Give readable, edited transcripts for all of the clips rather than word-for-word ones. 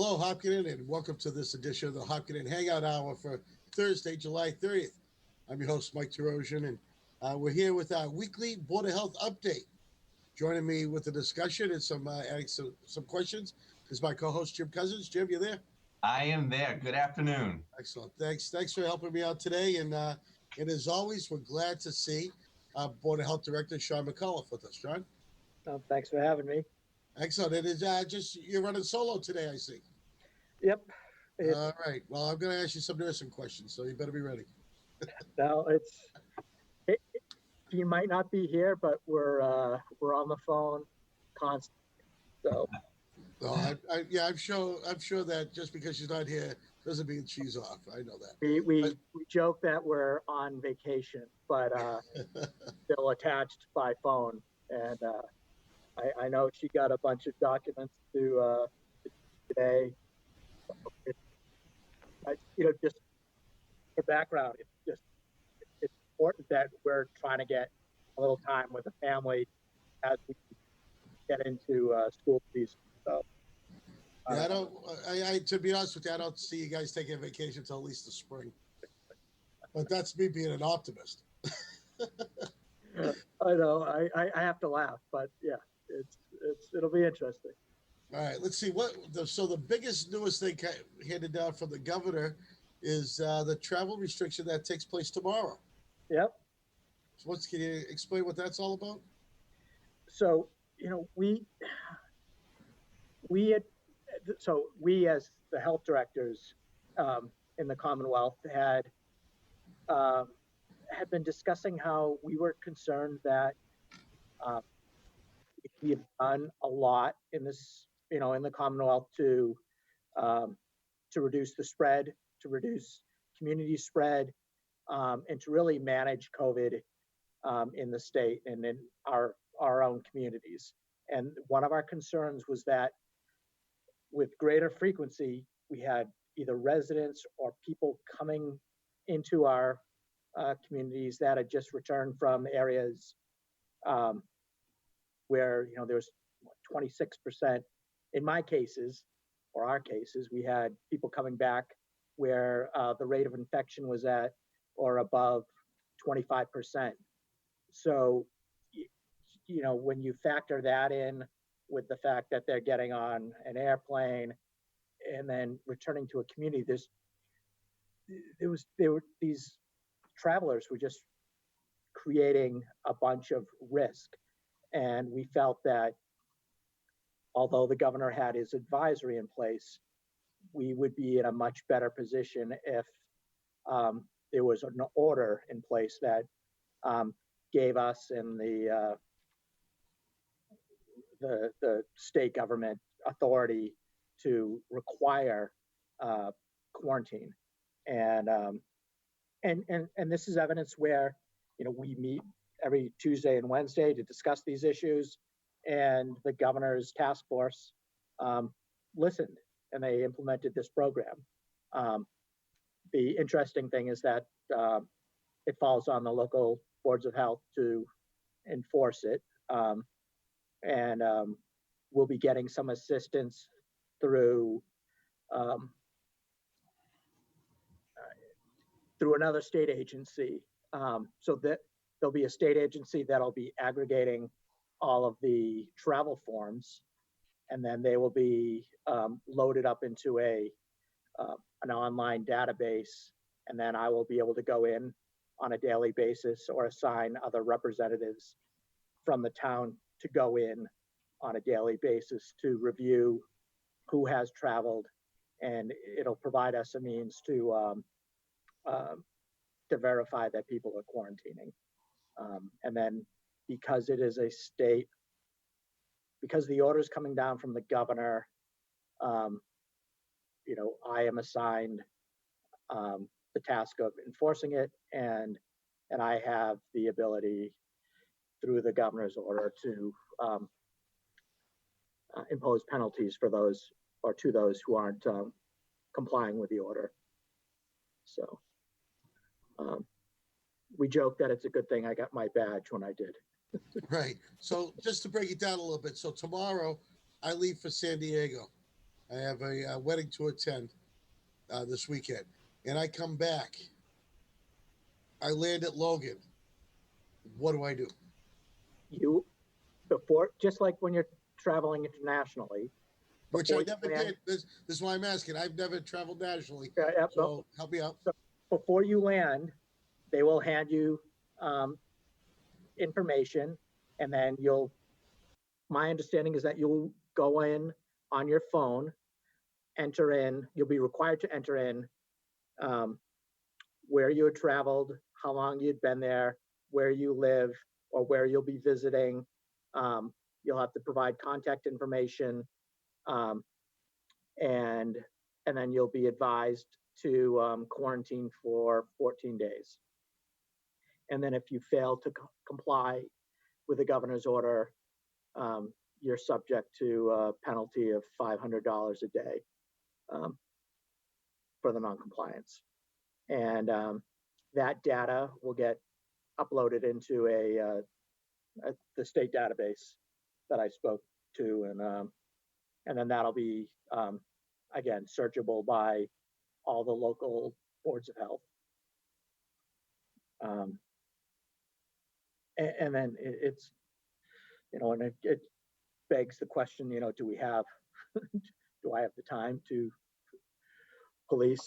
Hello, Hopkinton, and welcome to this edition of the Hopkinton Hangout Hour for Thursday, July 30th. I'm your host, Mike Terosian, and we're here with our weekly Board of Health update. Joining me with the discussion and adding some questions is my co-host, Jim Cousins. Jim, you there? I am there. Good afternoon. Excellent. Thanks for helping me out today. And as always, we're glad to see Board of Health Director Shaun McAuliffe with us. Shaun? Thanks for having me. Excellent. It is just you're running solo today, I see. Yep. All right. Well, I'm going to ask you some nursing questions, so you better be ready. No, you might not be here, but we're on the phone constantly. So. Well, I'm sure that just because she's not here doesn't mean she's off. I know that. We joke that we're on vacation, but still attached by phone. And I know she got a bunch of documents to today. Just for background, it's important that we're trying to get a little time with the family as we get into school season. So, to be honest with you, I don't see you guys taking a vacation until at least the spring. But that's me being an optimist. I know. I have to laugh, but yeah, it'll be interesting. All right, let's see so the biggest newest thing handed down from the governor is the travel restriction that takes place tomorrow. Yep. So can you explain what that's all about? So, we as the health directors in the Commonwealth had been discussing how we were concerned that we have done a lot in this, in the Commonwealth to reduce the spread, to reduce community spread, and to really manage COVID in the state and in our own communities. And one of our concerns was that with greater frequency, we had either residents or people coming into our communities that had just returned from areas where there was 26%. In my cases, or our cases, we had people coming back where the rate of infection was at or above 25%. So, when you factor that in with the fact that they're getting on an airplane and then returning to a community, these travelers were just creating a bunch of risk. And we felt that although the governor had his advisory in place, we would be in a much better position if there was an order in place that gave us and the state government authority to require quarantine. And this is evidence where we meet every Tuesday and Wednesday to discuss these issues, and the governor's task force listened and they implemented this program. The interesting thing is that it falls on the local boards of health to enforce it. And we'll be getting some assistance through another state agency. So that there'll be a state agency that'll be aggregating all of the travel forms, and then they will be loaded up into an online database, and then I will be able to go in on a daily basis or assign other representatives from the town to go in on a daily basis to review who has traveled, and it'll provide us a means to verify that people are quarantining. And then because it is a state, because the order is coming down from the governor, I am assigned the task of enforcing it, and I have the ability through the governor's order to impose penalties for those or to those who aren't complying with the order. So we joke that it's a good thing I got my badge when I did. Right. So just to break it down a little bit. So tomorrow I leave for San Diego. I have a wedding to attend this weekend, and I come back. I land at Logan. What do I do? You before, just like when you're traveling internationally, Which I before you never land, did. This is why I'm asking. I've never traveled nationally, no, so help me out. so before you land, they will hand you um, information, and then you'll. My understanding is that you'll go in on your phone, enter in. You'll be required to enter in um, where you had traveled, how long you'd been there, where you live, or where you'll be visiting. Um, you'll have to provide contact information, um, and and then you'll be advised to quarantine for 14 days. And then if you fail to comply with the governor's order, um, you're subject to a penalty of $500 a day um, for the noncompliance. And that data will get uploaded into the state database that I spoke to, and then that'll be again searchable by all the local boards of health. Um, and then it's and it begs the question, do we have do I have the time to police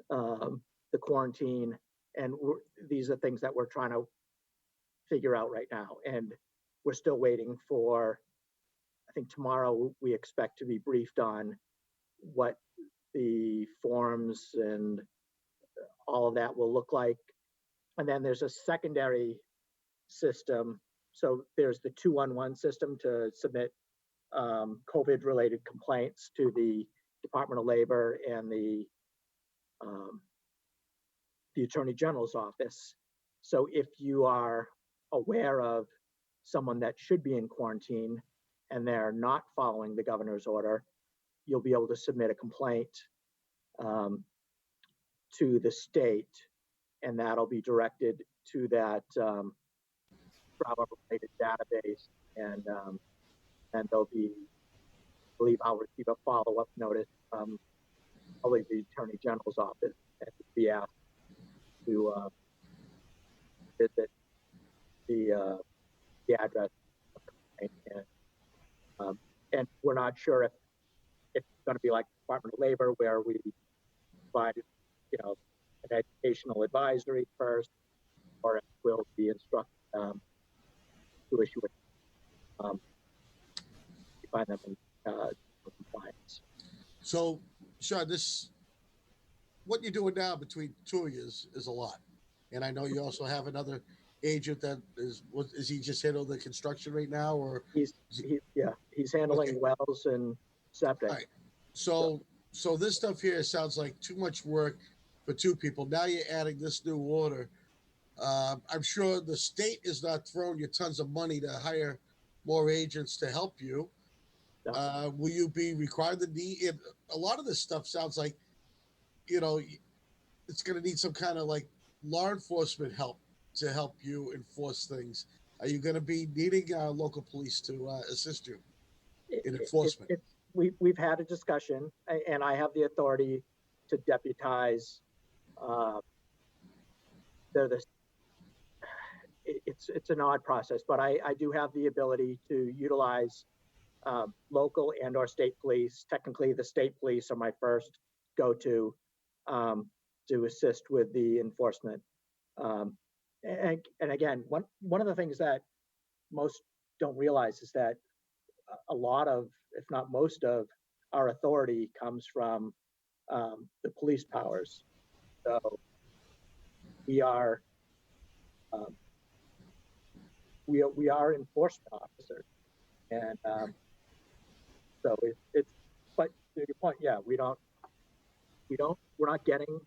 the quarantine? And these are things that we're trying to figure out right now, and we're still waiting for. I think tomorrow we expect to be briefed on what the forms and all of that will look like. And then there's a secondary system. So there's the 211 system to submit COVID related complaints to the Department of Labor and the Attorney General's office. So if you are aware of someone that should be in quarantine and they're not following the governor's order, you'll be able to submit a complaint to the state, and that'll be directed to that travel-related database, and they'll be, I believe, I'll receive a follow-up notice from probably the Attorney General's office and be asked to visit the address, and we're not sure if it's going to be like Department of Labor where we provided, an educational advisory first, or if we'll be instructed to issue it. We find them in compliance. So, Shaun, what you're doing now between two of you is a lot, and I know you also have another agent that is he just handling the construction right now, or He's handling wells and septic. All right. So this stuff here sounds like too much work for two people. Now you're adding this new order. I'm sure the state is not throwing you tons of money to hire more agents to help you. No. Will you be required to need? A lot of this stuff sounds like, you know, it's going to need some kind of like law enforcement help to help you enforce things. Are you going to be needing local police to assist you in enforcement? We've had a discussion, and I have the authority to deputize. They're the it's an odd process, but I do have the ability to utilize local and or state police. Technically, the state police are my first go-to to assist with the enforcement. And again, one of the things that most don't realize is that a lot of, if not most of, our authority comes from the police powers. So we are we are enforcement officers, and so it's. But to your point, yeah, we're not getting,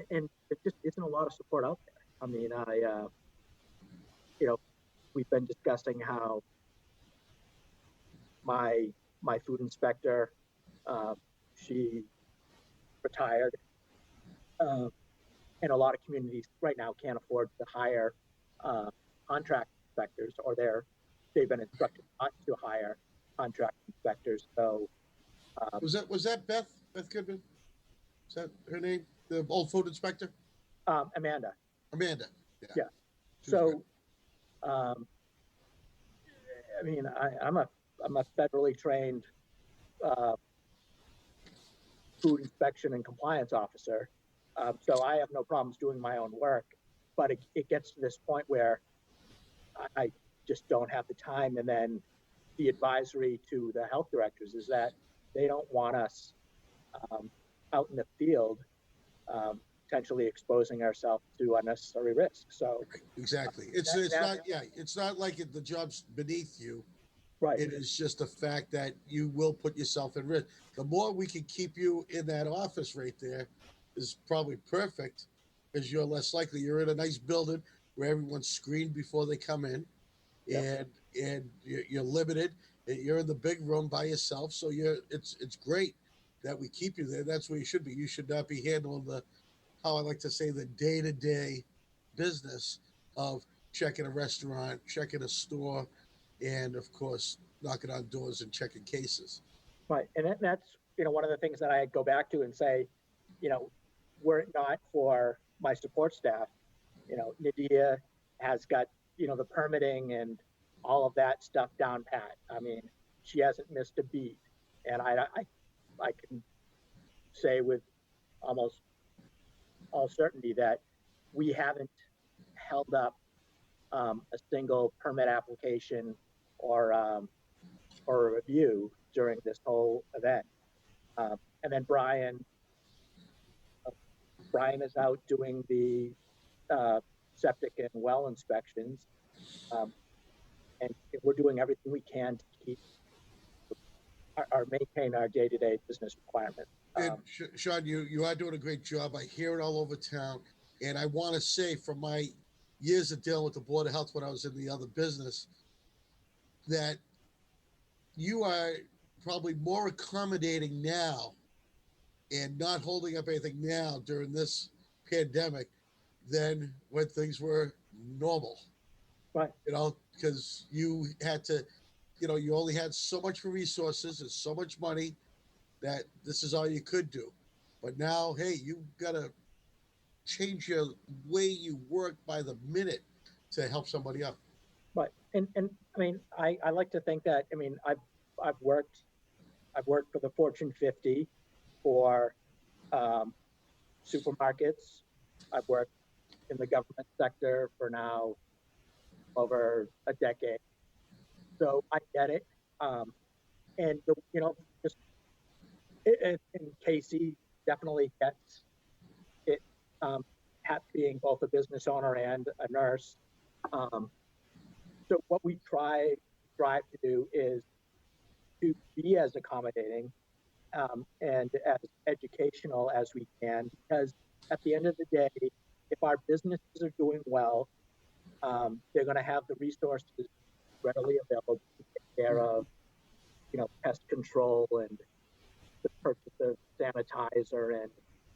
and it just isn't a lot of support out there. I mean, we've been discussing how my food inspector, she retired, um, and a lot of communities right now can't afford to hire contract inspectors, or they've been instructed not to hire contract inspectors. So Was that Beth Goodman? Is that her name? The old food inspector? Amanda. Amanda. Yeah. She was good. So, I mean, I'm a federally trained uh, food inspection and compliance officer, so I have no problems doing my own work. But it gets to this point where I just don't have the time, and then the advisory to the health directors is that they don't want us um, out in the field, potentially exposing ourselves to unnecessary risk. So, Exactly. It's it's not like the job's beneath you. right, It is just the fact that you will put yourself in risk. The more we can keep you in that office right there is probably perfect, because you're less likely. You're in a nice building where everyone's screened before they come in, yep, and you're limited. You're in the big room by yourself, so it's great that we keep you there. That's where you should be. You should not be handling how I like to say, the day to day business of checking a restaurant, checking a store, and of course, knocking on doors and checking cases. right, and that's one of the things that I go back to and say, you know, were it not for my support staff, Nadia has got the permitting and all of that stuff down pat. I mean, she hasn't missed a beat, and I can say with almost all certainty that we haven't held up a single permit application or or a review during this whole event. And then Brian is out doing the uh, septic and well inspections, um, and we're doing everything we can to keep our maintain our day-to-day business requirements. And Shaun, you are doing a great job. I hear it all over town, and I want to say, from my years of dealing with the Board of Health when I was in the other business, that you are probably more accommodating now and not holding up anything now during this pandemic than when things were normal. Right. Because you had to, you only had so much resources and so much money that this is all you could do. But now, hey, you got to change your way you work by the minute to help somebody up. Right. And I mean, I like to think that, I mean, I've worked for the Fortune 50, for um, supermarkets. I've worked in the government sector for now over a decade, so I get it. And just and Kasey definitely gets it. Being both a business owner and a nurse. Um, so what we strive to do is to be as accommodating and as educational as we can, because at the end of the day, if our businesses are doing well, they're going to have the resources readily available to take care of, pest control and the purchase of sanitizer and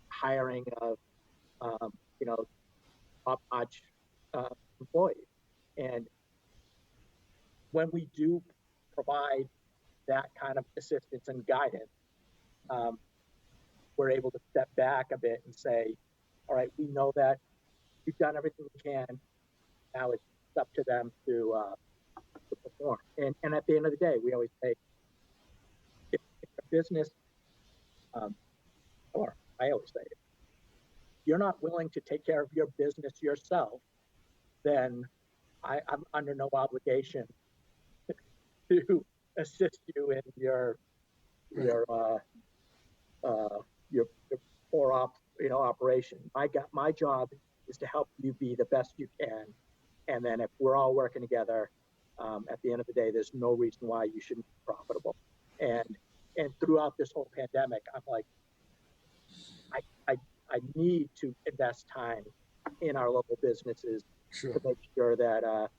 hiring of, um, you know, top-notch employees. And when we do provide that kind of assistance and guidance, um, we're able to step back a bit and say, all right, we know that we've done everything we can. Now it's up to them to perform. And at the end of the day, we always say, if a business, or I always say, if you're not willing to take care of your business yourself, then I'm under no obligation to assist you in your Right. your your core operation. My job is to help you be the best you can, and then if we're all working together, at the end of the day, there's no reason why you shouldn't be profitable. And throughout this whole pandemic, I'm like, I I, I need to invest time in our local businesses Sure. to make sure that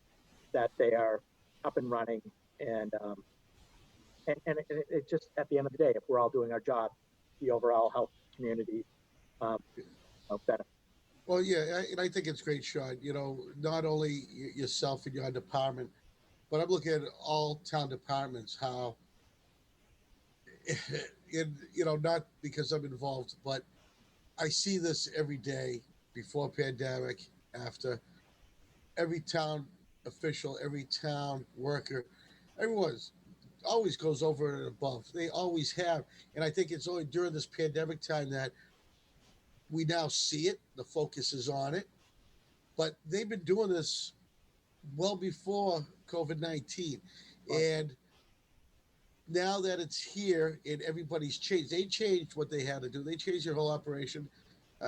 they are up and running, and it just, at the end of the day, if we're all doing our job, the overall health community benefit. Well, yeah, and I think it's great, Shaun. Not only yourself and your department, but I'm looking at all town departments, how and not because I'm involved, but I see this every day before pandemic, after. Every town official, every town worker, everyone's always goes over and above. They always have. And I think it's only during this pandemic time that we now see it. The focus is on it. But they've been doing this well before COVID-19. Right. And now that it's here and everybody's changed, they changed what they had to do. They changed their whole operation,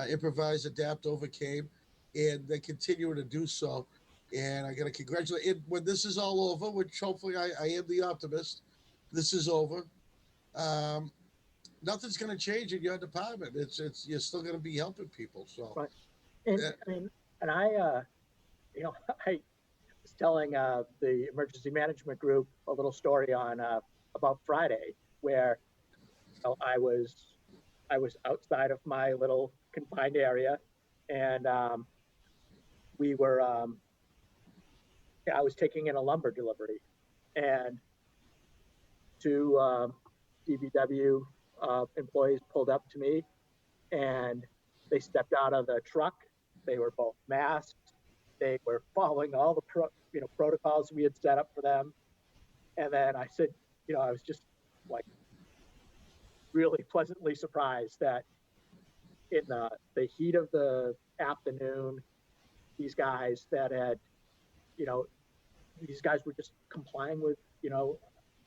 improvise, adapt, overcame, and they continue to do so. And I got to congratulate. And when this is all over, which hopefully I am the optimist, this is over. Um, Nothing's going to change in your department. It's you're still going to be helping people. So, Right. And uh, I mean, and I, I was telling the emergency management group a little story on about Friday, where I was outside of my little confined area, and we were yeah, I was taking in a lumber delivery, and two DBW employees pulled up to me, and they stepped out of the truck. They were both masked. They were following all the protocols we had set up for them. And then I said, I was just like really pleasantly surprised that in the heat of the afternoon, these guys that had, you know, these guys were just complying with,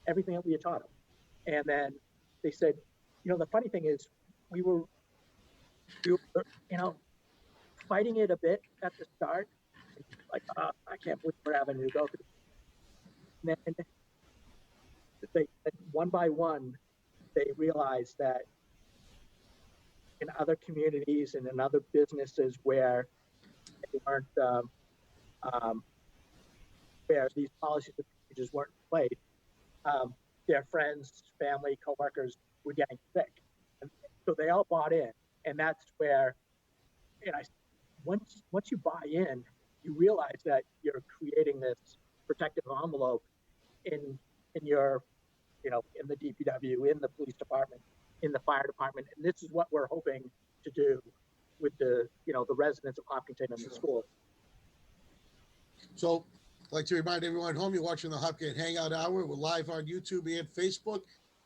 everything that we had taught them. And then they said, the funny thing is, we were, we were, fighting it a bit at the start. Like, I can't believe we're having to go through. And then they, one by one, they realized that in other communities and in other businesses where they weren't, um, where these policies and procedures weren't in place, their friends, family, coworkers were getting sick, and so they all bought in. And that's where, and I, once you buy in, you realize that you're creating this protective envelope in your, in the DPW, in the police department, in the fire department, and this is what we're hoping to do with the residents of Hopkinton and the school. so I'd like to remind everyone at home you're watching the Hopkinton Hangout Hour. We're live on YouTube and Facebook.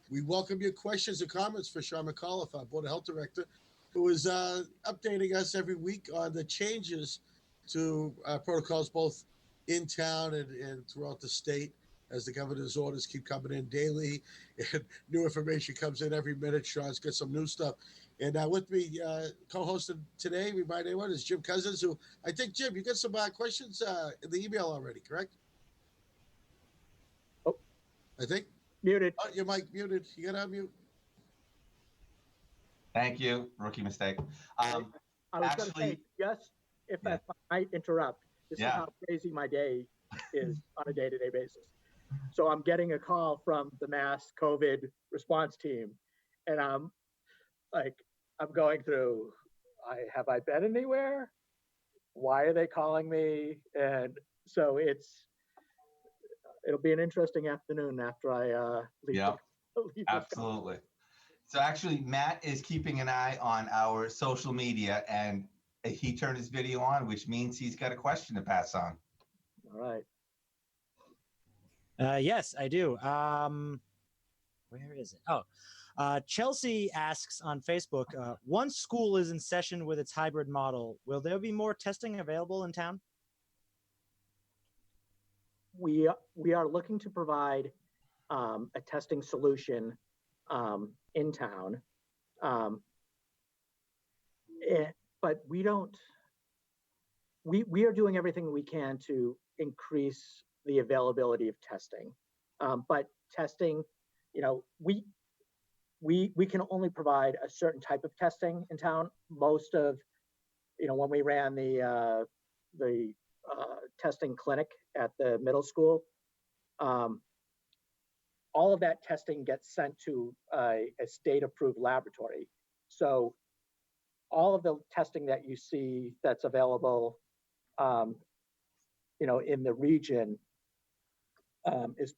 We welcome your questions and comments for Shaun McAuliffe, our Board of Health Director, who is updating us every week on the changes to protocols both in town and throughout the state as the governor's orders keep coming in daily and new information comes in every minute. Shaun's got some new stuff. And with me, co-hosted today, remind everyone, is Jim Cousins, who I think, Jim, you got some questions in the email already, correct? Oh, I think. muted. Oh, your mic muted. You got to unmute. Thank you. Rookie mistake. I was going to say, Actually, yes, if yeah, I might interrupt, this is yeah. how crazy my day is on a day-to-day basis. So I'm getting a call from the mass COVID response team, and I'm going through, have I been anywhere? Why are they calling me? And so it'll be an interesting afternoon after I leave. Yeah, leave absolutely. So actually, Matt is keeping an eye on our social media, and he turned his video on, which means he's got a question to pass on. All right. Yes, I do. Where is it? Oh, Chelsea asks on Facebook, once school is in session with its hybrid model, will there be more testing available in town? We are looking to provide a testing solution in town, but we don't. We are doing everything we can to increase the availability of testing, but testing, we can only provide a certain type of testing in town. Most of, when we ran the testing clinic at the middle school, all of that testing gets sent to a state-approved laboratory. So all of the testing that you see that's available, in the region, is,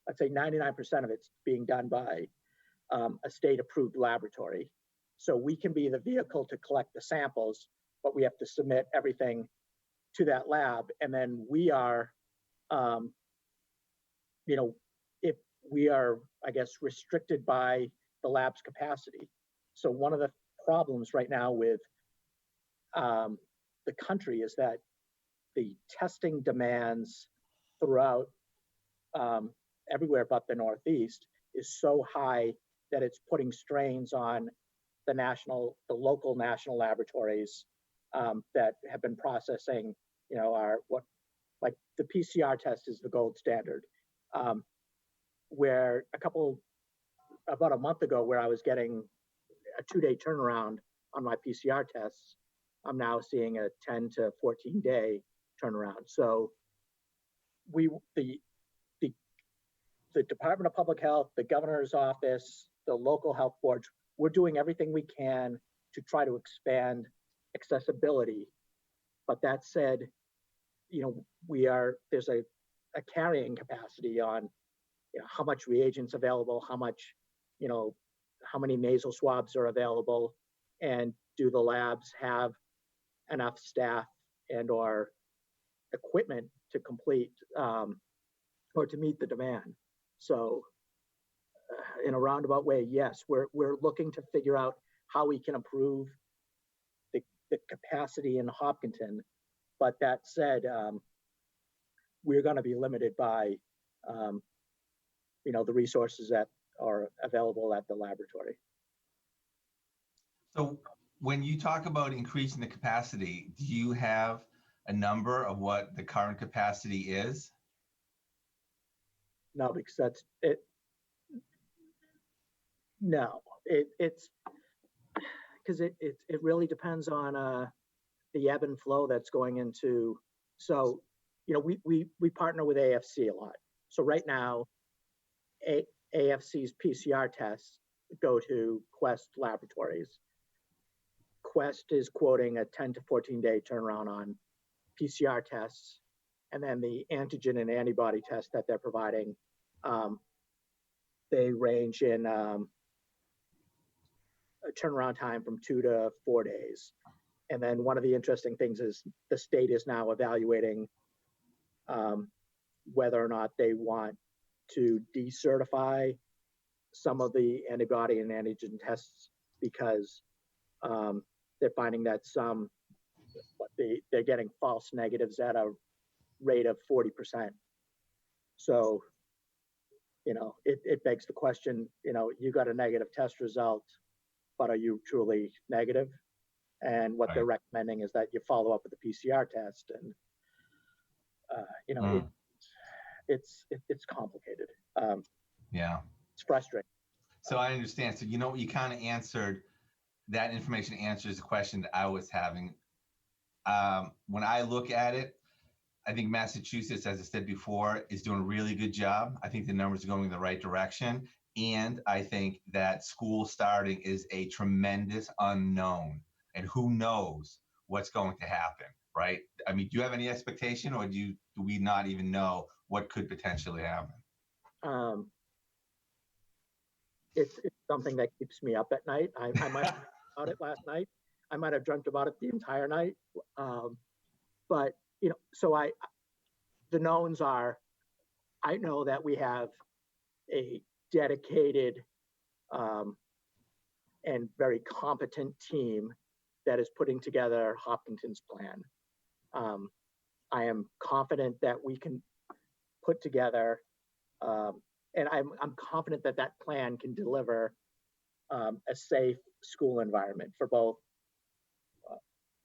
I'd say 99% of it's being done by a state-approved laboratory. So we can be the vehicle to collect the samples, but we have to submit everything to that lab. And then we are, if we are, I guess, restricted by the lab's capacity. So one of the problems right now with the country is that the testing demands throughout everywhere but the Northeast is so high that it's putting strains on the local national laboratories that have been processing, like the PCR test is the gold standard. Where about a month ago, where I was getting a 2-day turnaround on my PCR tests, I'm now seeing a 10 to 14 day turnaround. So the Department of Public Health, the governor's office, the local health boards, we're doing everything we can to try to expand accessibility. But that said, there's a carrying capacity on how much reagents available, how many nasal swabs are available, and do the labs have enough staff and or equipment to complete or to meet the demand. So in a roundabout way, yes, we're looking to figure out how we can improve the capacity in Hopkinton. But that said, we're going to be limited by the resources that are available at the laboratory. So when you talk about increasing the capacity, do you have a number of what the current capacity is? No, because that's it. No, it's because it really depends on the ebb and flow that's going into. So, we partner with AFC a lot. So right now, AFC's PCR tests go to Quest Laboratories. Quest is quoting a 10 to 14 day turnaround on PCR tests, and then the antigen and antibody tests that they're providing, they range in a turnaround time from 2 to 4 days. And then one of the interesting things is the state is now evaluating whether or not they want to decertify some of the antibody and antigen tests because they're finding that they're getting false negatives at a rate of 40%. So, it begs the question, you got a negative test result, but are you truly negative? And what they're recommending is that you follow up with a PCR test, and it's complicated. It's frustrating. So I understand. So you kind of answered that. Information answers the question that I was having. When I look at it, I think Massachusetts, as I said before, is doing a really good job. I think the numbers are going in the right direction. And I think that school starting is a tremendous unknown. And who knows what's going to happen, right? I mean, do you have any expectation, or do we not even know what could potentially happen? It's something that keeps me up at night. I might have about it last night. I might have dreamt about it the entire night. But so the knowns are, I know that we have a dedicated and very competent team that is putting together Hopkinton's plan. I am confident that we can put together, and I'm confident that that plan can deliver a safe school environment for both,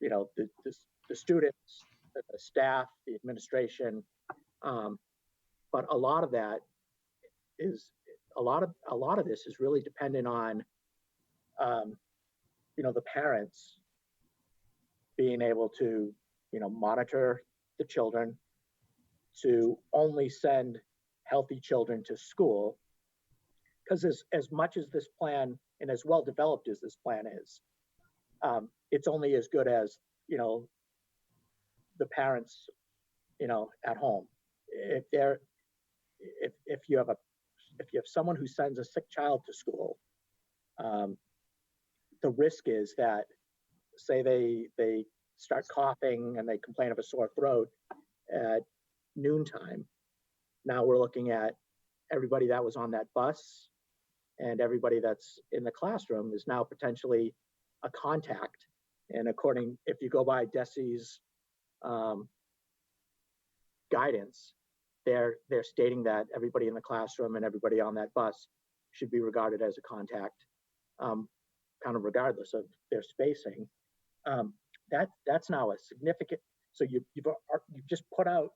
the students, the staff, the administration. But a lot of that is a lot of this is really dependent on the parents being able to monitor the children, to only send healthy children to school, because as much as this plan and as well developed as this plan is, it's only as good as the parents at home. If you have someone who sends a sick child to school, the risk is that, say they start coughing and they complain of a sore throat at noontime. Now we're looking at everybody that was on that bus and everybody that's in the classroom is now potentially a contact. And if you go by DESE's guidance, they're stating that everybody in the classroom and everybody on that bus should be regarded as a contact, kind of regardless of their spacing. That's now a significant. So you've just put out,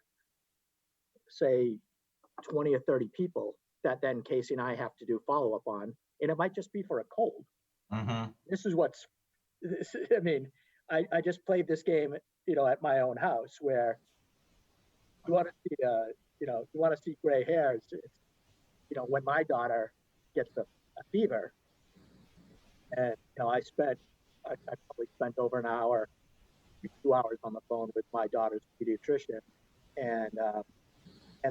say, 20 or 30 people that then Kasey and I have to do follow up on, and it might just be for a cold. Mm-hmm. I mean, I just played this game, at my own house where you want to see, you want to see gray hairs. It's, when my daughter gets a fever, and I probably spent over an hour, 2 hours on the phone with my daughter's pediatrician, and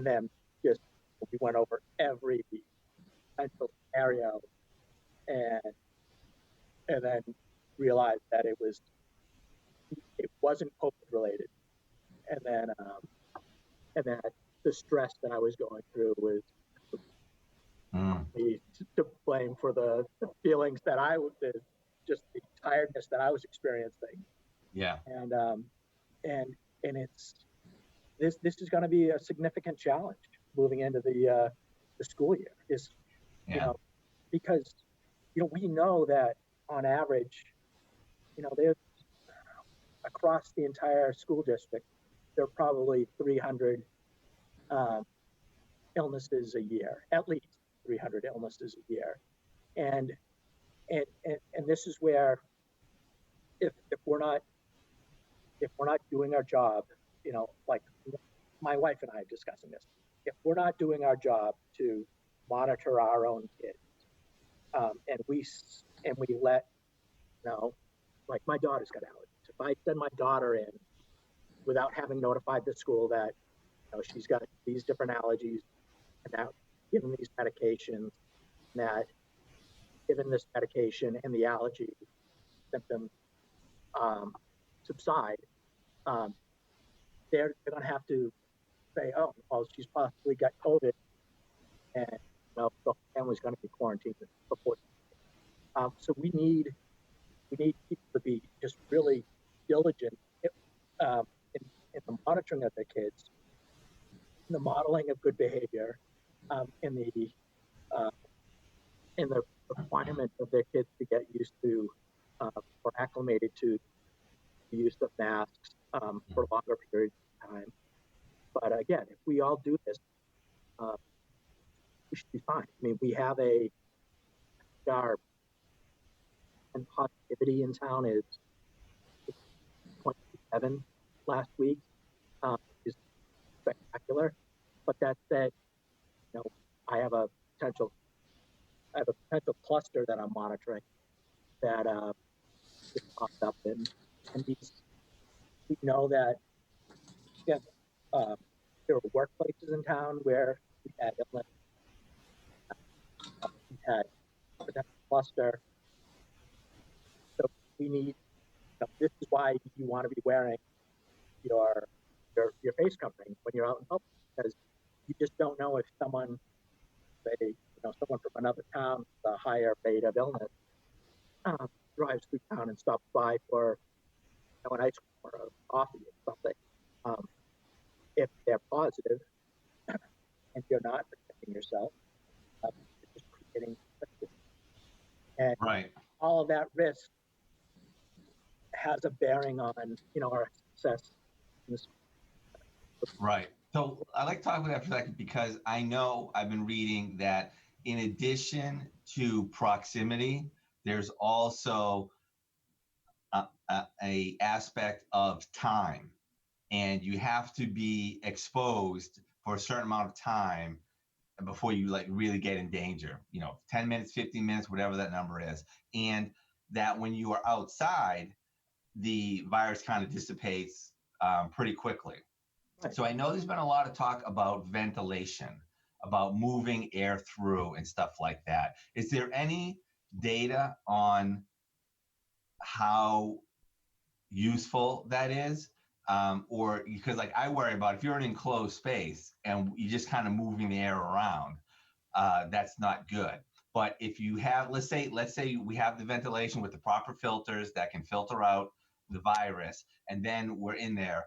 then just we went over every potential scenario, and then realized that it wasn't COVID related, and then the stress that I was going through was me to blame for the feelings that just the tiredness that I was experiencing. Yeah. And it's this is going to be a significant challenge moving into the school year. Because we know that on average, there's across the entire school district, there are probably 300 illnesses a year, at least 300 illnesses a year, and this is where if we're not doing our job, like my wife and I are discussing this, if we're not doing our job to monitor our own kids, and we let, like my daughter's got allergies. If I send my daughter in without having notified the school that she's got these different allergies and that given these medications, that given this medication and the allergy symptoms subside, they're going to have to say, oh, well, she's possibly got COVID, and the whole family's going to be quarantined before. So we need people to be just really diligent in the monitoring of their kids, in the modeling of good behavior, in the requirement of their kids to get used to or acclimated to the use of masks for longer periods of time. But again, if we all do this, we should be fine. I mean, we have our positivity in town is 27 last week, is spectacular. But that said, I have a potential cluster that I'm monitoring that just popped up, and we know that there are workplaces in town where we had illness, we had a potential cluster. So we need. This is why you want to be wearing your face covering when you're out in public, because you just don't know if someone from another town with a higher rate of illness drives through town and stops by for an ice cream or a coffee or something. If they're positive and you're not protecting yourself, you're just creating risk. And right. All of that risk has a bearing on our success in this. Right. So I'd like to talk about that for a second, because I know I've been reading that in addition to proximity, there's also a aspect of time, and you have to be exposed for a certain amount of time before you really get in danger, 10 minutes, 15 minutes, whatever that number is. And that when you are outside, the virus kind of dissipates pretty quickly. Right. So I know there's been a lot of talk about ventilation, about moving air through and stuff like that. Is there any data on how useful that is? Or because like I worry about if you're in an enclosed space and you're just kind of moving the air around, that's not good. But if you have, let's say we have the ventilation with the proper filters that can filter out the virus, and then we're in there,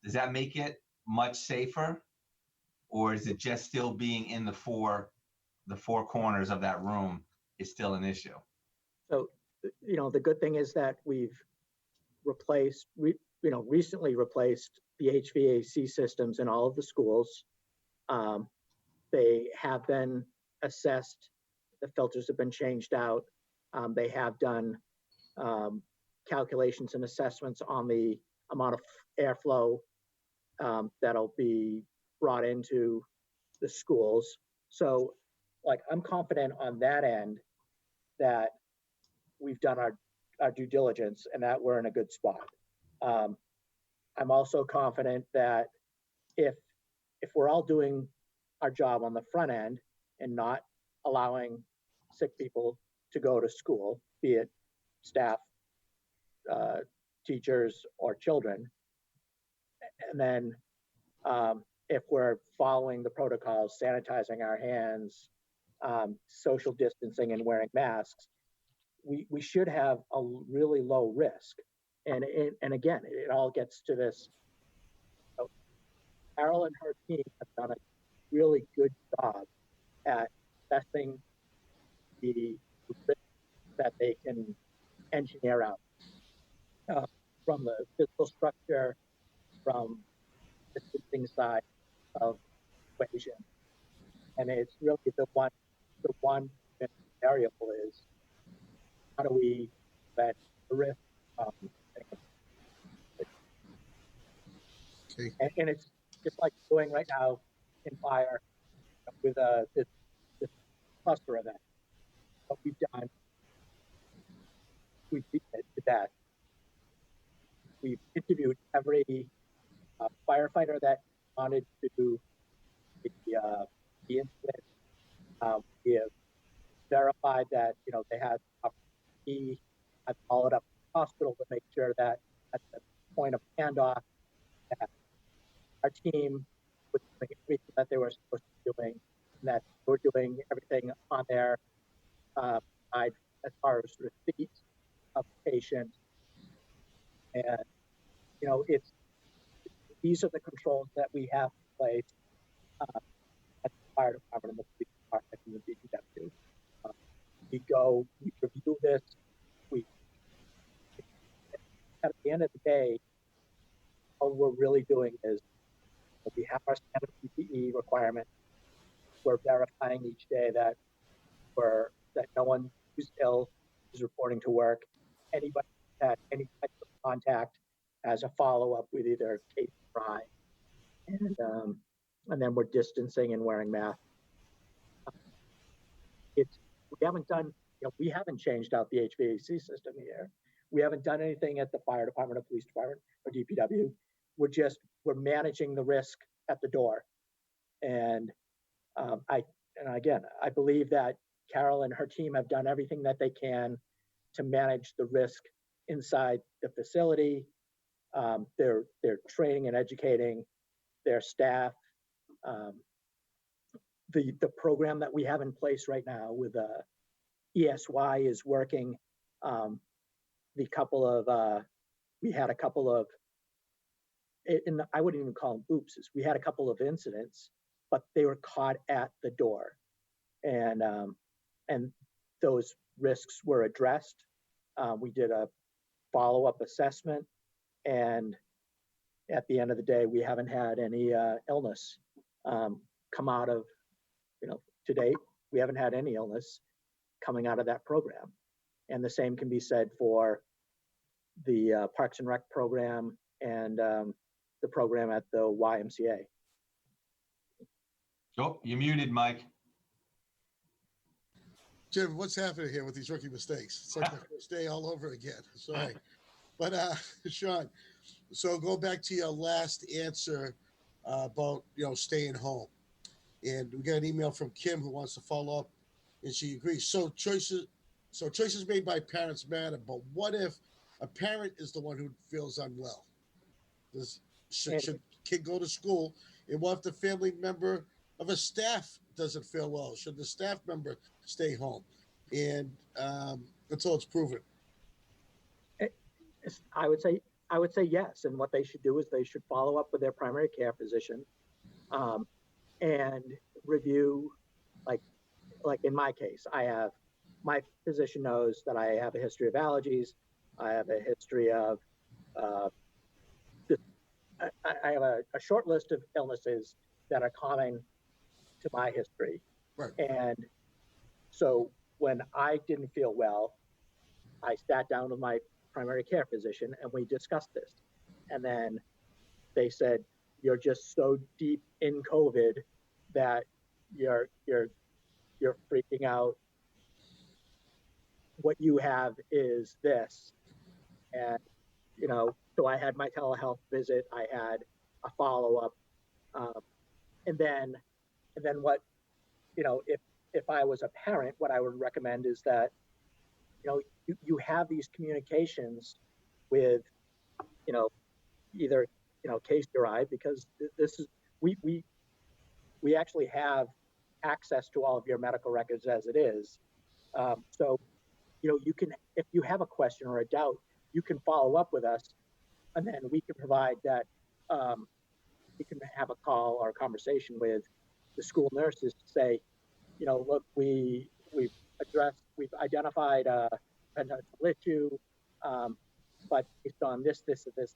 does that make it much safer? Or is it just still being in the four corners of that room is still an issue? So, the good thing is that we've recently replaced the HVAC systems in all of the schools. They have been assessed. The filters have been changed out. They have done calculations and assessments on the amount of airflow that'll be brought into the schools. So, I'm confident on that end that we've done our due diligence and that we're in a good spot. I'm also confident that if we're all doing our job on the front end and not allowing sick people to go to school, be it staff, teachers, or children, and then if we're following the protocols, sanitizing our hands, social distancing, and wearing masks, we should have a really low risk. And again, it all gets to this. Carol and her team have done a really good job at assessing the risk that they can engineer out from the physical structure, from the distancing side of the equation. And it's really the one variable is how do we prevent the risk of Okay. and it's just like doing right now in fire with this cluster event. What we've done, we did that. We've interviewed every firefighter that wanted to do the incident. We have verified that they had he had followed up the hospital to make sure that at the point of handoff, that our team was doing everything that they were supposed to be doing, and that they were doing everything on their side as far as receipt of the patient. And it's these are the controls that we have in place at the fire department and the police department and the DPW. We review this. At the end of the day, all we're really doing is we have our standard PPE requirement. We're verifying each day that no one who's ill is reporting to work. Anybody that any type of contact has a follow-up with either case or I, and then we're distancing and wearing masks. We haven't changed out the HVAC system here. We haven't done anything at the fire department or police department or DPW. We're managing the risk at the door. And I believe that Carol and her team have done everything that they can to manage the risk inside the facility. They're training and educating their staff. The program that we have in place right now with ESY is working. We had a couple of, and I wouldn't even call them oopses. We had a couple of incidents, but they were caught at the door, and those risks were addressed. We did a follow-up assessment, and at the end of the day, we haven't had any illness come out of, to date, we haven't had any illness coming out of that program. And the same can be said for the Parks and Rec program and the program at the YMCA. Oh, you're muted, Mike. Jim, what's happening here with these rookie mistakes? It's like the first day all over again. Sorry. But Shaun, so go back to your last answer about staying home. And we got an email from Kim who wants to follow up, and she agrees. So choices So choices made by parents matter, but what if a parent is the one who feels unwell? Should kid go to school? And what if the family member of a staff doesn't feel well? Should the staff member stay home? And until it's proven. I would say yes. And what they should do is they should follow up with their primary care physician, and review, like in my case, my physician knows that I have a history of allergies. I have a history of uh, I have a short list of illnesses that are common to my history. Right. And so when I didn't feel well, I sat down with my primary care physician and we discussed this. And then they said, "You're just so deep in COVID that you're freaking out. What you have is this." And so I had my telehealth visit. I had a follow up, um, and then what if I was a parent, what I would recommend is that you have these communications with either case derived, because this is we actually have access to all of your medical records as it is. So you can, if you have a question or a doubt, you can follow up with us, and then we can provide that. We can have a call or a conversation with the school nurses to say, look, we've identified a potential issue, but based on this, and this,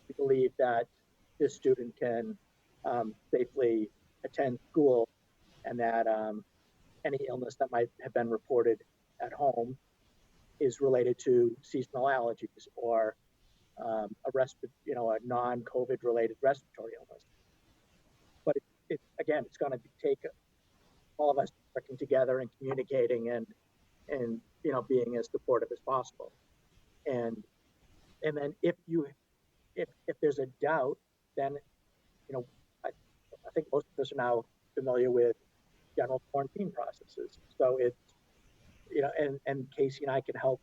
we believe that this student can safely attend school, and that any illness that might have been reported at home is related to seasonal allergies or a non-COVID related respiratory illness. But it's going to take all of us working together and communicating and being as supportive as possible. And then if there's a doubt, then I think most of us are now familiar with general quarantine processes. So it's and Kasey and I can help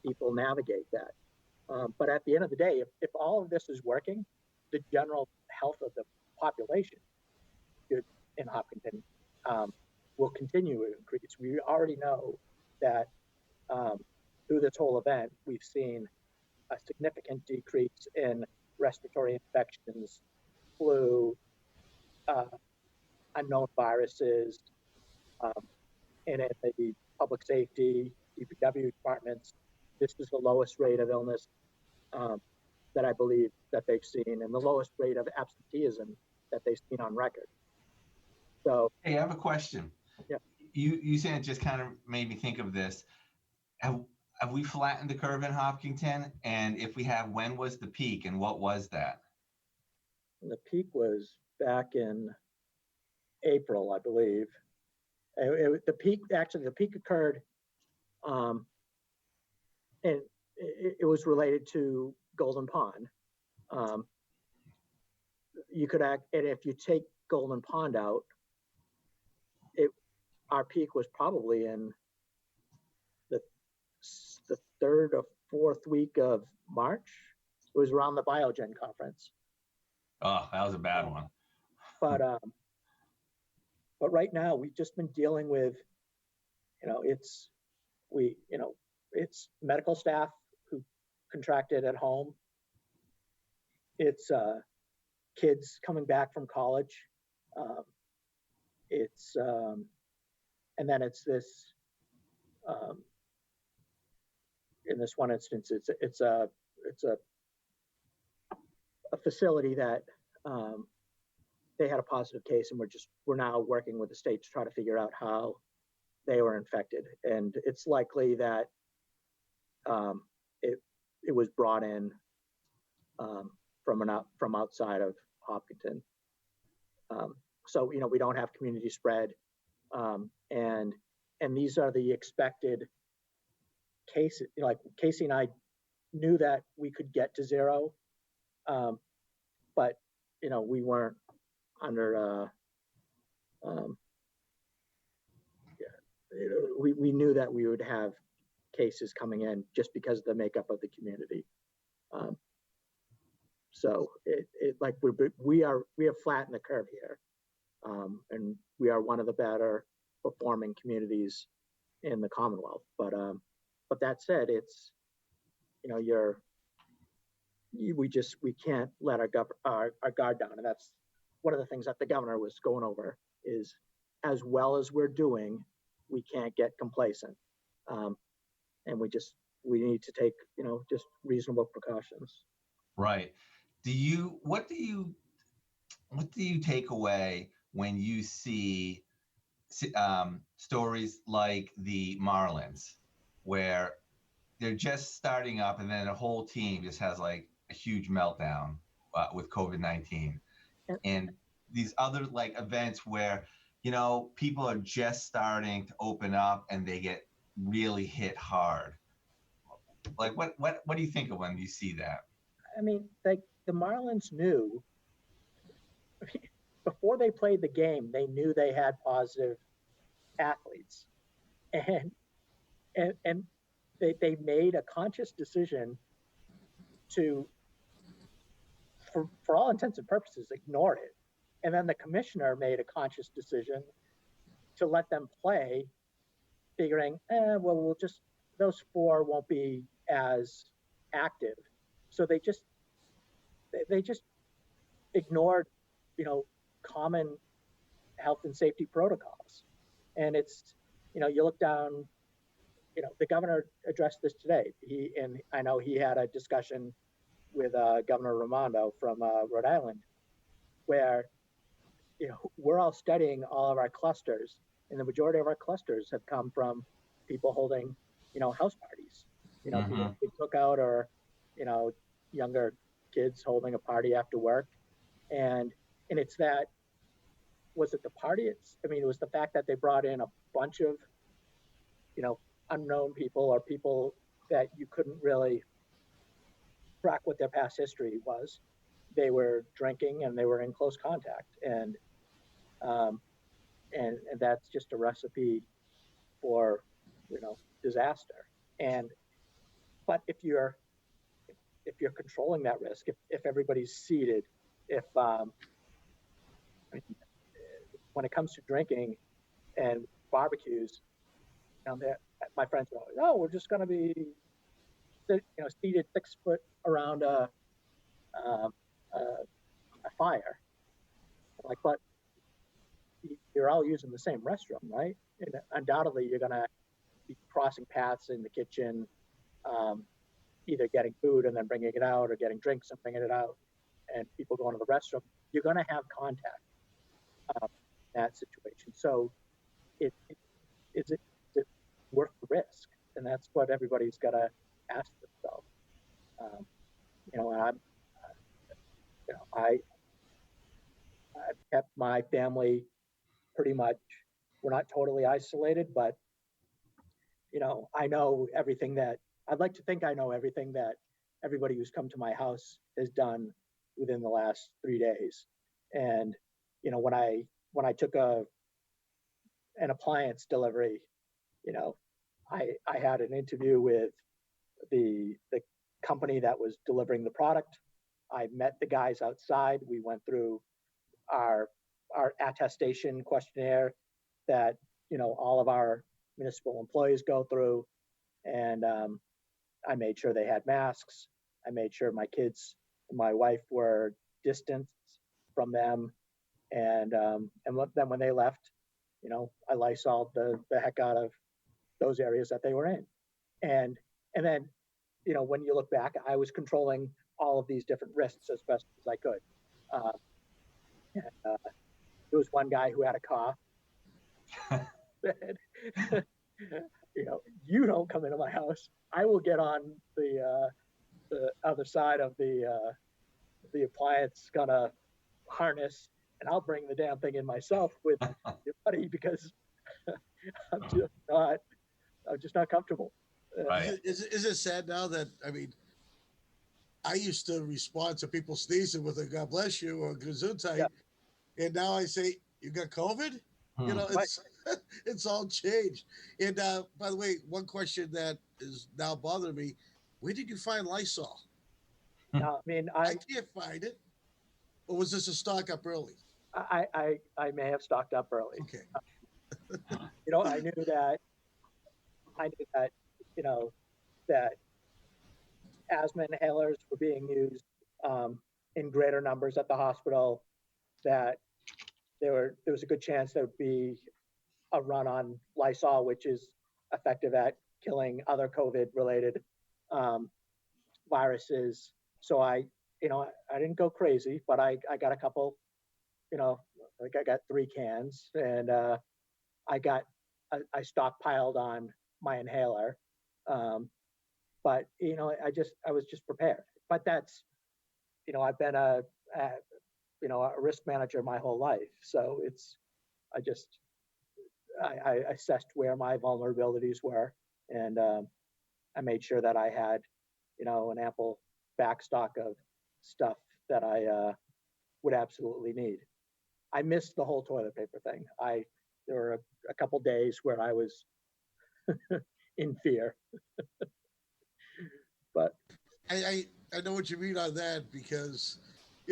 people navigate that. But at the end of the day, if all of this is working, the general health of the population in Hopkinton will continue to increase. We already know that through this whole event, we've seen a significant decrease in respiratory infections, flu, unknown viruses, and in the public safety, DPW departments. This is the lowest rate of illness that I believe that they've seen, and the lowest rate of absenteeism that they've seen on record. So, hey, I have a question. Yeah. You said it just kind of made me think of this. Have we flattened the curve in Hopkinton? And if we have, when was the peak and what was that? the peak was back in April, I believe. The peak occurred, and it was related to Golden Pond. You could and if you take Golden Pond out, our peak was probably in the third or fourth week of March. It was around the Biogen conference. Oh, that was a bad one. But right now we've just been dealing with, it's medical staff who contracted at home. It's kids coming back from college. And then it's this. In this one instance, it's a facility that they had a positive case, and we're now working with the state to try to figure out how they were infected, and it's likely that it was brought in from outside of Hopkinton. So we don't have community spread, and these are the expected cases. Like Kasey and I knew that we could get to zero, but we weren't under we knew that we would have cases coming in just because of the makeup of the community. So it like we have flattened the curve here, and we are one of the better performing communities in the Commonwealth. But that said, it's we can't let our guard down, and that's one of the things that the governor was going over is as well as we're doing, we can't get complacent, and we need to take just reasonable precautions. Right. What do you take away when you see stories like the Marlins, where they're just starting up and then the whole team just has like a huge meltdown with COVID-19, and these other like events where people are just starting to open up and they get really hit hard? Like what do you think of when you see that? I mean, like the Marlins knew before they played the game, they knew they had positive athletes, and they made a conscious decision to, for all intents and purposes, ignore it. And then the commissioner made a conscious decision to let them play, figuring, well, those 4 won't be as active. So they just ignored, common health and safety protocols. And it's, you look down, the governor addressed this today. I know he had a discussion with Governor Raimondo from Rhode Island, where, we're all studying all of our clusters, and the majority of our clusters have come from people holding, house parties, people who took out, or, younger kids holding a party after work. And it's that, was it the party? It was the fact that they brought in a bunch of, unknown people, or people that you couldn't really track what their past history was. They were drinking and they were in close contact, and that's just a recipe for, disaster. But if you're controlling that risk, if everybody's seated, if when it comes to drinking and barbecues, my friends are always, oh, we're just going to be seated 6 foot around a fire. Like, but you're all using the same restroom, right? And undoubtedly, you're going to be crossing paths in the kitchen, either getting food and then bringing it out, or getting drinks and bringing it out, and people going to the restroom. You're going to have contact in that situation. So is it worth the risk? And that's what everybody's got to ask themselves. I've kept my family pretty much, we're not totally isolated, but I know everything that, I'd like to think I know everything that everybody who's come to my house has done within the last 3 days. And when I took an appliance delivery, I had an interview with the company that was delivering the product. I met the guys outside. We went through our attestation questionnaire that all of our municipal employees go through, and I made sure they had masks. I made sure my kids and my wife were distanced from them, and then when they left, I Lysoled the heck out of those areas that they were in, and then when you look back, I was controlling all of these different risks as best as I could. There was one guy who had a cough. You don't come into my house. I will get on the other side of the appliance kind of harness, and I'll bring the damn thing in myself with your buddy, because I'm just not comfortable. Right. Is it sad now that, I used to respond to people sneezing with a "God bless you" or "Gesundheit," and now I say, "You got COVID?" It's It's all changed. And by the way, one question that is now bothering me: where did you find Lysol? I mean, I can't find it. Or was this a stock up early? I may have stocked up early. Okay. You know, I knew that, you know, that asthma inhalers were being used in greater numbers at the hospital, that there was a good chance there would be a run on Lysol, which is effective at killing other COVID related um, viruses. So I didn't go crazy, but I got a couple, like I got 3 cans, and I stockpiled on my inhaler. Um, but I was just prepared. But that's, I've been a risk manager my whole life, so I just I assessed where my vulnerabilities were, and I made sure that I had, an ample backstock of stuff that I would absolutely need. I missed the whole toilet paper thing. There were a couple days where I was in fear, but I know what you mean on that because,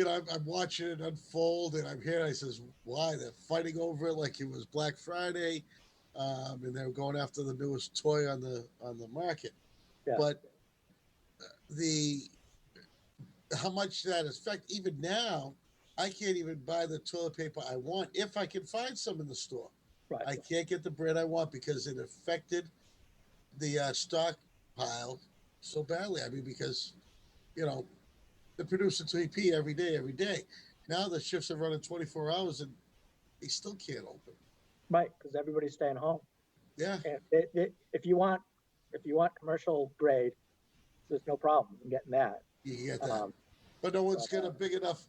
I'm watching it unfold and I'm hearing. I says, why they're fighting over it like it was Black Friday, and they're going after the newest toy on the market. yeah, But the how much that affect even now, I can't even buy the toilet paper I want if I can find some in the store. right, I can't get the bread I want because it affected the stockpile so badly. I mean, because you know they're producing 3P every day. Now the shifts are running 24 hours and they still can't open. right, because everybody's staying home. Yeah, And if you want commercial grade, there's no problem in getting that. you can get that, Um, but no one's but got a big enough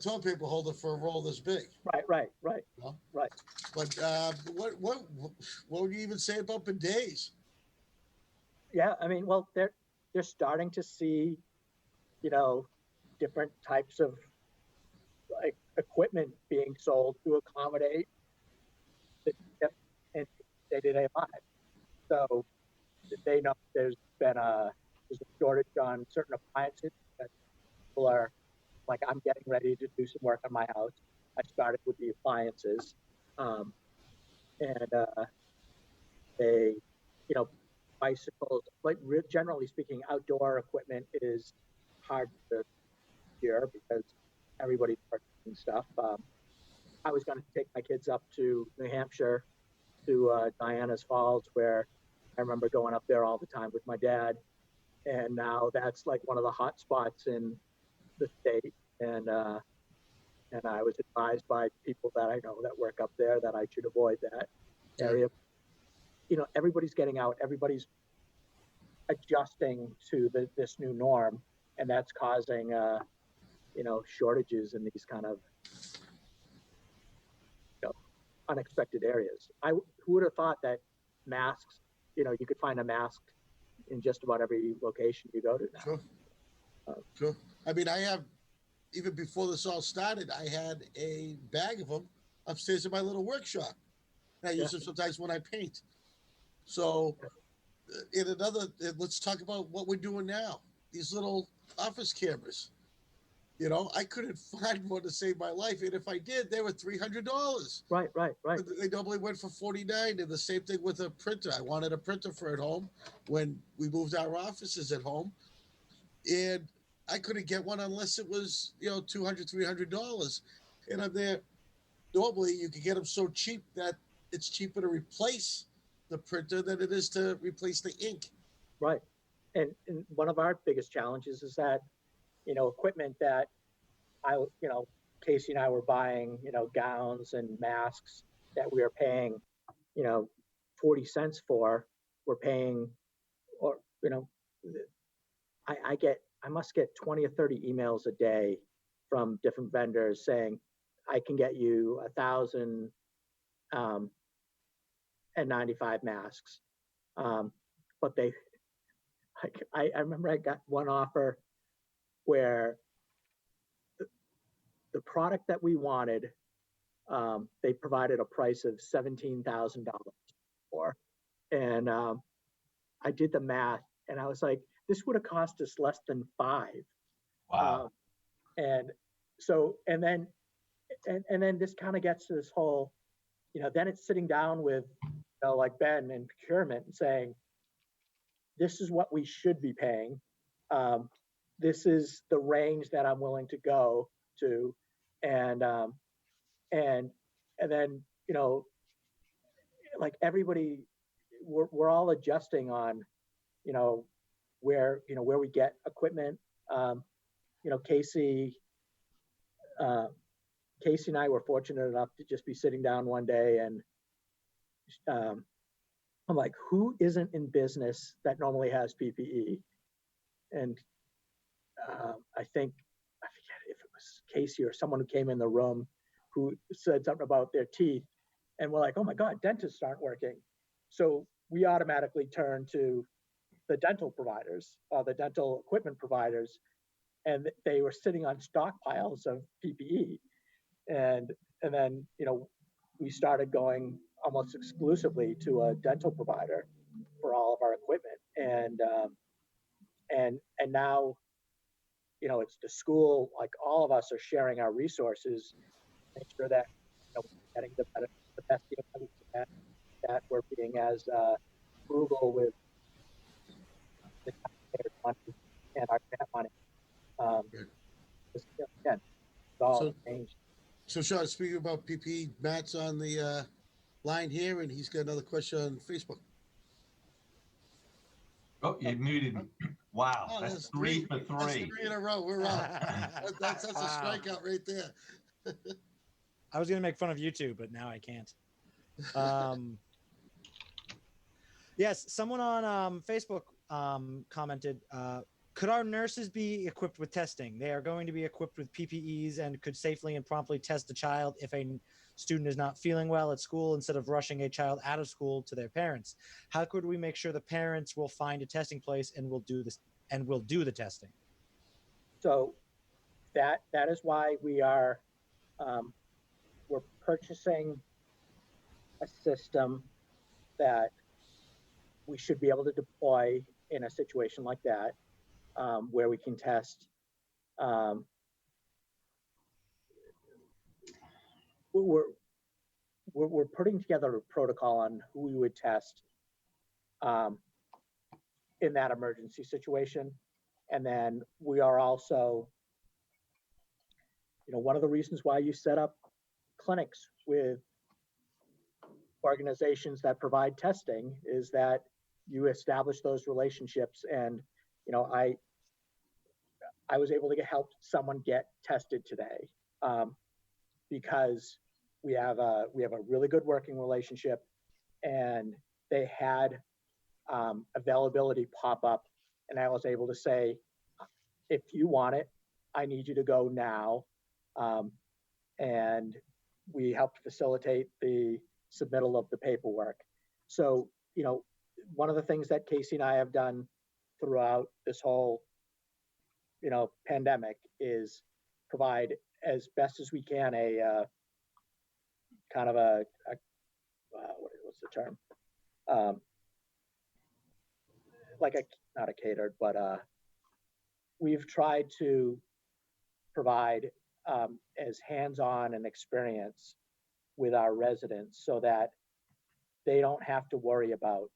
toilet paper holder for a roll this big. right, You know? right. But what would you even say about bidets? Yeah, I mean, well, they're starting to see, you know, different types of like equipment being sold to accommodate the shift in day-to-day life. So they know there's a shortage on certain appliances that people are like, I'm getting ready to do some work on my house. I started with the appliances, um, and they, you know, bicycles. Like generally speaking, outdoor equipment is hard to secure because everybody's purchasing stuff. I was going to take my kids up to New Hampshire to Diana's Falls, where I remember going up there all the time with my dad. And now that's like one of the hot spots in the state. And I was advised by people that I know that work up there that I should avoid that Yeah. area. Everybody's getting out. Everybody's adjusting to this new norm, and that's causing shortages in these kind of unexpected areas. Who would have thought that masks, you could find a mask in just about every location you go to now. Sure, sure. I mean, I have even before this all started, I had a bag of them upstairs in my little workshop. And I use them sometimes when I paint. So, let's talk about what we're doing now. These little office cameras. I couldn't find one to save my life, and if I did, they were $300. Right. They normally went for 49. And the same thing with a printer. I wanted a printer for at home when we moved our offices at home, and I couldn't get one unless it was $200, $300. And I'm there. Normally, you can get them so cheap that it's cheaper to replace the printer than it is to replace the ink. Right. And one of our biggest challenges is that, equipment that Kasey and I were buying, gowns and masks that we were paying, 40 cents for, we're paying, or, I must get 20 or 30 emails a day from different vendors saying, I can get you 1,095 masks. But I remember I got one offer where the product that we wanted they provided a price of $17,000 for. And I did the math, and I was like, this would have cost us less than $5. Wow. And so, and then this kind of gets to this whole, then it's sitting down with, like Ben in procurement and saying, this is what we should be paying. This is the range that I'm willing to go to. And then, like everybody, we're all adjusting on, where we get equipment. Kasey and I were fortunate enough to just be sitting down one day, and I'm like, who isn't in business that normally has PPE? And I forget if it was Kasey or someone who came in the room who said something about their teeth, and we're like, oh my God, dentists aren't working. So we automatically turn to the dental providers, the dental equipment providers, and they were sitting on stockpiles of PPE. And then, we started going almost exclusively to a dental provider for all of our equipment. And now, it's the school, like all of us are sharing our resources, make sure that, we're getting the best deal that we can, that we're being as frugal with the taxpayers' money and our grant money. Again, it's all changed. So, Shaun, speaking about PPE, Matt's on the line here, and he's got another question on Facebook. Oh, you muted me. Wow, Oh, that's 3 for 3. That's 3 in a row. We're on. That's a strikeout right there. I was going to make fun of you two, but now I can't. Yes, someone on Facebook commented, could our nurses be equipped with testing? They are going to be equipped with PPEs and could safely and promptly test a child if a student is not feeling well at school instead of rushing a child out of school to their parents. How could we make sure the parents will find a testing place and will do this and will do the testing? So that is why we are we're purchasing a system that we should be able to deploy in a situation like that, where we can test. We're putting together a protocol on who we would test in that emergency situation. And then we are also, one of the reasons why you set up clinics with organizations that provide testing is that you establish those relationships. And, I was able to help someone get tested today because we have a really good working relationship, and they had availability pop up, and I was able to say, if you want it, I need you to go now. And we helped facilitate the submittal of the paperwork. So, one of the things that Kasey and I have done throughout this whole, pandemic is provide as best as we can a kind of a what's the term? Like not a catered, but we've tried to provide as hands-on an experience with our residents so that they don't have to worry about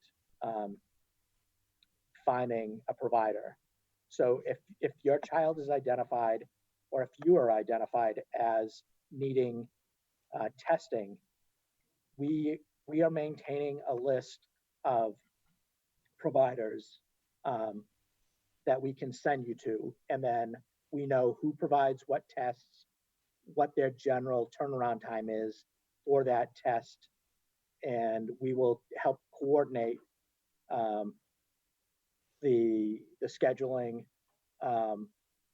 finding a provider. So if your child is identified, or if you are identified as needing testing, we are maintaining a list of providers that we can send you to, and then we know who provides what tests, what their general turnaround time is for that test, and we will help coordinate the scheduling.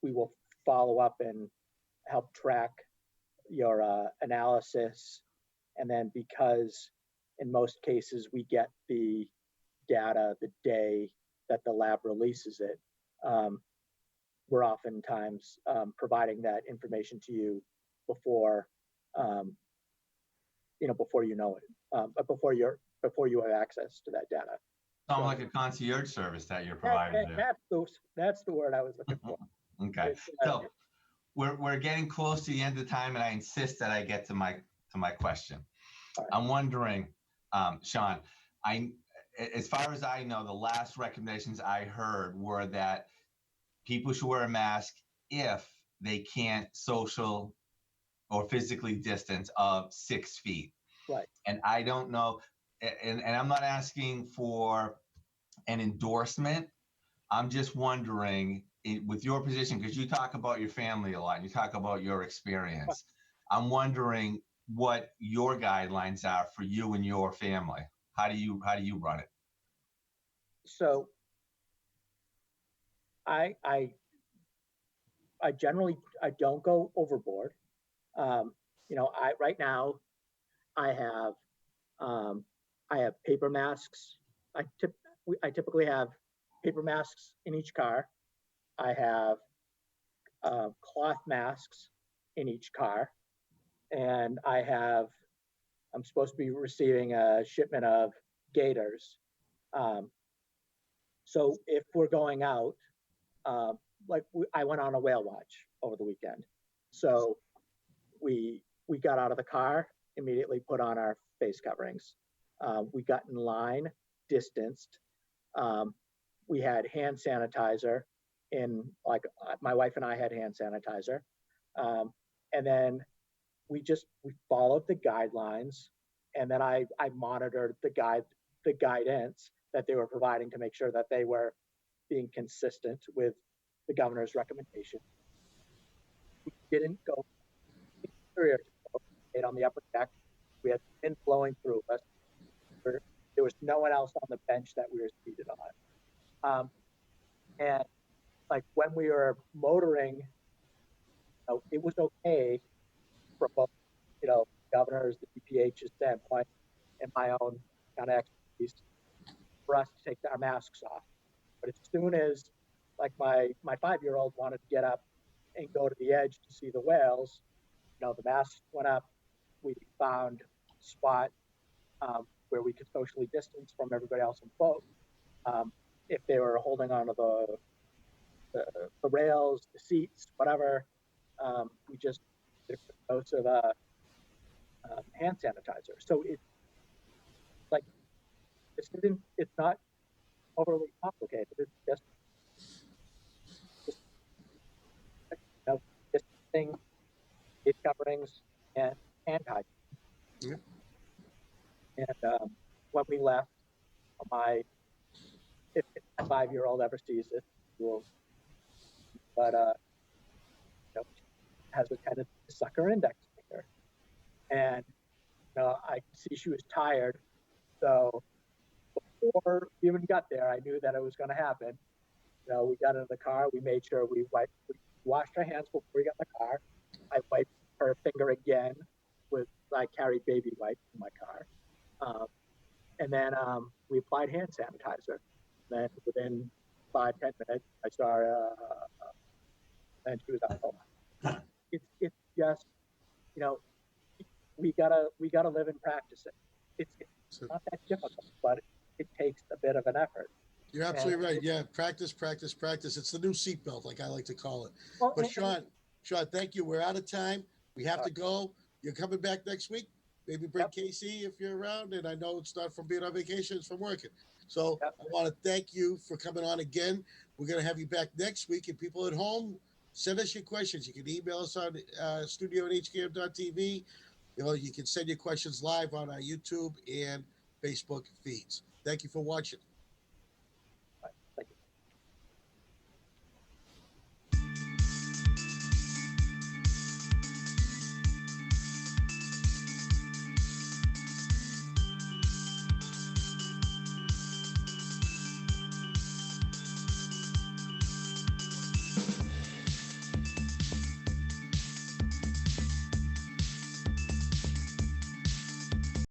We will follow up and help track your analysis, and then because in most cases we get the data the day that the lab releases it, we're oftentimes providing that information to you before before you know it, before you have access to that data. Sounds like a concierge service that you're providing there. That's the word I was looking for. Okay. So we're getting close to the end of the time, and I insist that I get to my question. Right. I'm wondering, Shaun, as far as I know, the last recommendations I heard were that people should wear a mask if they can't social or physically distance of 6 feet. Right. And I don't know, and I'm not asking for an endorsement. I'm just wondering, with your position, because you talk about your family a lot, and you talk about your experience. I'm wondering what your guidelines are for you and your family. How do you run it? So I generally don't go overboard. Right now I have paper masks. I typically have paper masks in each car. I have cloth masks in each car, and I'm supposed to be receiving a shipment of gaiters. So if we're going out, I went on a whale watch over the weekend. So we got out of the car, immediately put on our face coverings. We got in line, distanced. We had hand sanitizer my wife and I had hand sanitizer. And then we followed the guidelines. And then I monitored the guidance that they were providing to make sure that they were being consistent with the governor's recommendation. We didn't go on the upper deck. We had wind blowing through us. There was no one else on the bench that we were seated on. And like when we were motoring, it was okay from both, governor's, the DPH's standpoint, and my own kind of expertise for us to take our masks off. But as soon as like my 5-year-old wanted to get up and go to the edge to see the whales, the masks went up. We found a spot where we could socially distance from everybody else in the boat. If they were holding onto the rails, the seats, whatever, we just did a quick dose of hand sanitizer. So it's not overly complicated. It's just distancing, face coverings, and hand hygiene. Yeah. And when we left, if my 5-year-old ever sees it, but has a tendency to suck her index finger, and I could see she was tired. So before we even got there, I knew that it was going to happen. We got into the car. We made sure we washed our hands before we got in the car. I wiped her finger again I carried baby wipes in my car. And then we applied hand sanitizer. Then within 5-10 minutes, I saw her, and she was out cold. It's just, we gotta live and practice it. It's not that difficult, but it takes a bit of an effort. You're absolutely right. Yeah, practice. It's the new seatbelt, like I like to call it. Well, But Shaun, thank you. We're out of time. We have to go. You're coming back next week. Maybe bring Kasey if you're around. And I know it's not from being on vacation; it's from working. So I want to thank you for coming on again. We're going to have you back next week. And people at home, send us your questions. You can email us on studio@hkm.tv. You can send your questions live on our YouTube and Facebook feeds. Thank you for watching.